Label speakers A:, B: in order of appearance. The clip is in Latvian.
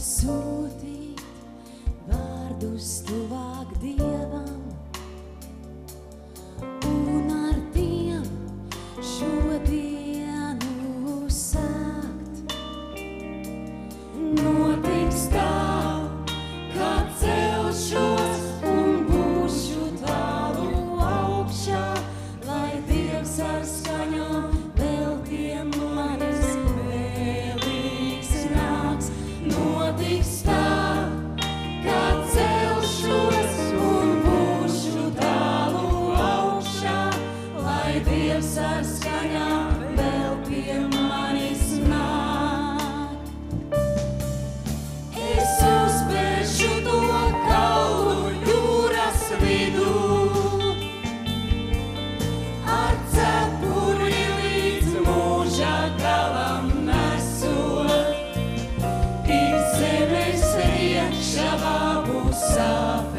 A: sūtīt vārdus tuvāk Dievam un ar tiem šodienu sākt. Notiks tā, ka celšos un būšu tālu augšā, lai Dievs ar skaņām vēl pie manis vēlīgs nāks. Notiks tā, ka celšos un būšu tālu augšā, lai Dievs ar skaņām vēl pie manis nāk. Es uzspēršu to kalnu jūras vidū, ar cepuri līdz mūža galam nesot. Tik zemes riekšavā būs sāpes.